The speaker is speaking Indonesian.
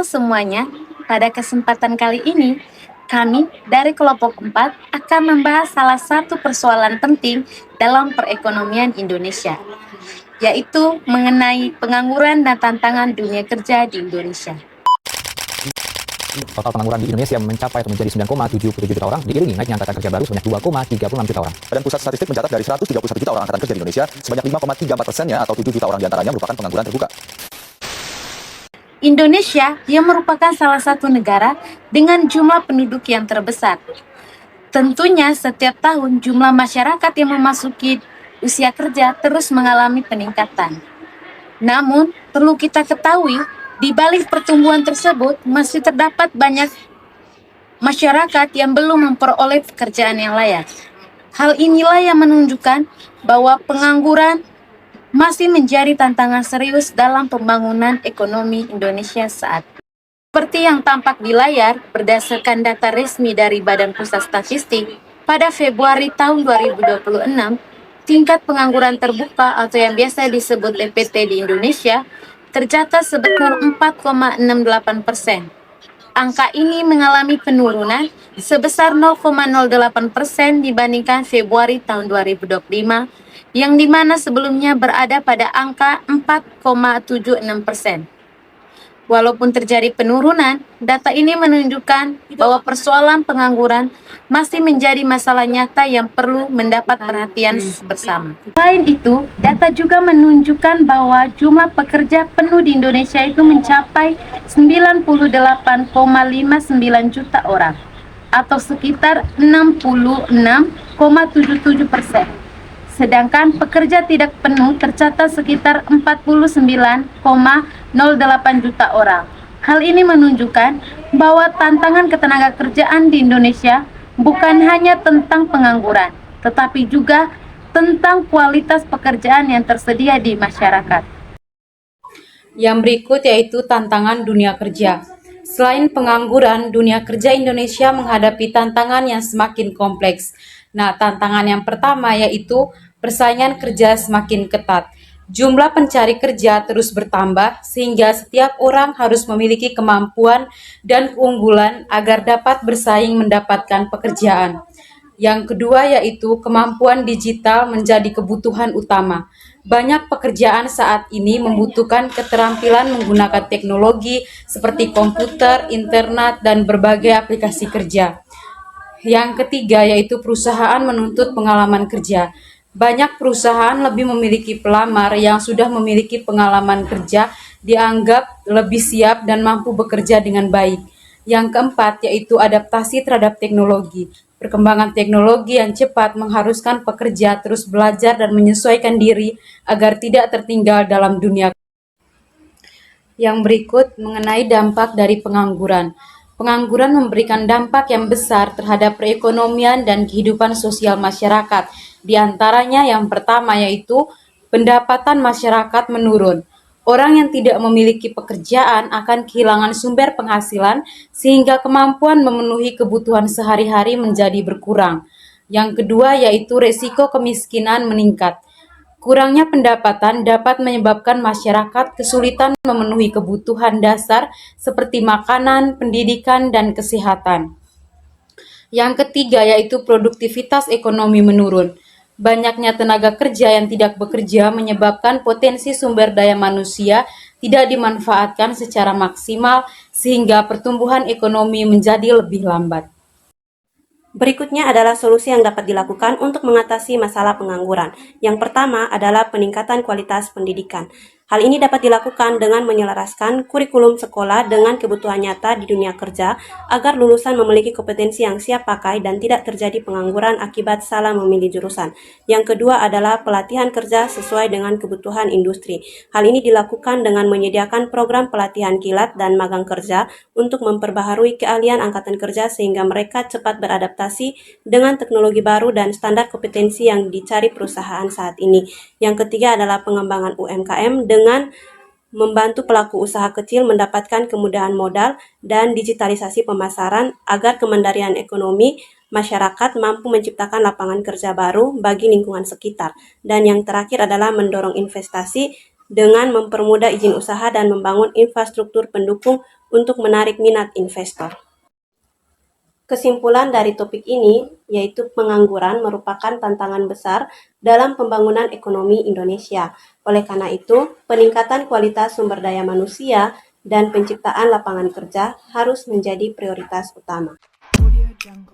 Halo semuanya, pada kesempatan kali ini, kami dari kelompok 4 akan membahas salah satu persoalan penting dalam perekonomian Indonesia, yaitu mengenai pengangguran dan tantangan dunia kerja di Indonesia. Total pengangguran di Indonesia mencapai atau menjadi 9,77 juta orang, diiringi naiknya angkatan kerja baru sebanyak 2,36 juta orang. Badan Pusat Statistik mencatat dari 131 juta orang angkatan kerja di Indonesia, sebanyak 5,34%-nya atau 7 juta orang diantaranya merupakan pengangguran terbuka. Indonesia yang merupakan salah satu negara dengan jumlah penduduk yang terbesar. Tentunya setiap tahun jumlah masyarakat yang memasuki usia kerja terus mengalami peningkatan. Namun, perlu kita ketahui, di balik pertumbuhan tersebut masih terdapat banyak masyarakat yang belum memperoleh pekerjaan yang layak. Hal inilah yang menunjukkan bahwa pengangguran masih menjadi tantangan serius dalam pembangunan ekonomi Indonesia saat ini. Seperti yang tampak di layar, berdasarkan data resmi dari Badan Pusat Statistik, pada Februari tahun 2026, tingkat pengangguran terbuka atau yang biasa disebut TPT di Indonesia tercatat sebesar 4,68%. Angka ini mengalami penurunan sebesar 0,08% dibandingkan Februari tahun 2025, yang dimana sebelumnya berada pada angka 4,76%. Walaupun terjadi penurunan, data ini menunjukkan bahwa persoalan pengangguran masih menjadi masalah nyata yang perlu mendapat perhatian bersama. Selain itu, data juga menunjukkan bahwa jumlah pekerja penuh di Indonesia itu mencapai 98,59 juta orang, atau sekitar 66,77%. Sedangkan pekerja tidak penuh tercatat sekitar 49,08 juta orang. Hal ini menunjukkan bahwa tantangan ketenaga kerjaan di Indonesia bukan hanya tentang pengangguran, tetapi juga tentang kualitas pekerjaan yang tersedia di masyarakat. Yang berikut yaitu tantangan dunia kerja. Selain pengangguran, dunia kerja Indonesia menghadapi tantangan yang semakin kompleks. Nah, tantangan yang pertama yaitu persaingan kerja semakin ketat. Jumlah pencari kerja terus bertambah sehingga setiap orang harus memiliki kemampuan dan keunggulan agar dapat bersaing mendapatkan pekerjaan. Yang kedua yaitu kemampuan digital menjadi kebutuhan utama. Banyak pekerjaan saat ini membutuhkan keterampilan menggunakan teknologi seperti komputer, internet, dan berbagai aplikasi kerja. Yang ketiga yaitu perusahaan menuntut pengalaman kerja. Banyak perusahaan lebih memiliki pelamar yang sudah memiliki pengalaman kerja dianggap lebih siap dan mampu bekerja dengan baik. Yang keempat yaitu adaptasi terhadap teknologi. Perkembangan teknologi yang cepat mengharuskan pekerja terus belajar dan menyesuaikan diri agar tidak tertinggal dalam dunia. Yang berikut mengenai dampak dari pengangguran. Pengangguran memberikan dampak yang besar terhadap perekonomian dan kehidupan sosial masyarakat. Di antaranya yang pertama yaitu pendapatan masyarakat menurun. Orang yang tidak memiliki pekerjaan akan kehilangan sumber penghasilan sehingga kemampuan memenuhi kebutuhan sehari-hari menjadi berkurang. Yang kedua yaitu resiko kemiskinan meningkat. Kurangnya pendapatan dapat menyebabkan masyarakat kesulitan memenuhi kebutuhan dasar seperti makanan, pendidikan, dan kesehatan. Yang ketiga yaitu produktivitas ekonomi menurun. Banyaknya tenaga kerja yang tidak bekerja menyebabkan potensi sumber daya manusia tidak dimanfaatkan secara maksimal sehingga pertumbuhan ekonomi menjadi lebih lambat. Berikutnya adalah solusi yang dapat dilakukan untuk mengatasi masalah pengangguran. Yang pertama adalah peningkatan kualitas pendidikan. Hal ini dapat dilakukan dengan menyelaraskan kurikulum sekolah dengan kebutuhan nyata di dunia kerja agar lulusan memiliki kompetensi yang siap pakai dan tidak terjadi pengangguran akibat salah memilih jurusan. Yang kedua adalah pelatihan kerja sesuai dengan kebutuhan industri. Hal ini dilakukan dengan menyediakan program pelatihan kilat dan magang kerja untuk memperbaharui keahlian angkatan kerja sehingga mereka cepat beradaptasi dengan teknologi baru dan standar kompetensi yang dicari perusahaan saat ini. Yang ketiga adalah pengembangan UMKM dengan membantu pelaku usaha kecil mendapatkan kemudahan modal dan digitalisasi pemasaran agar kemandirian ekonomi masyarakat mampu menciptakan lapangan kerja baru bagi lingkungan sekitar. Dan yang terakhir adalah mendorong investasi dengan mempermudah izin usaha dan membangun infrastruktur pendukung untuk menarik minat investor. Kesimpulan dari topik ini yaitu pengangguran merupakan tantangan besar dalam pembangunan ekonomi Indonesia. Oleh karena itu, peningkatan kualitas sumber daya manusia dan penciptaan lapangan kerja harus menjadi prioritas utama. Audio Jungle.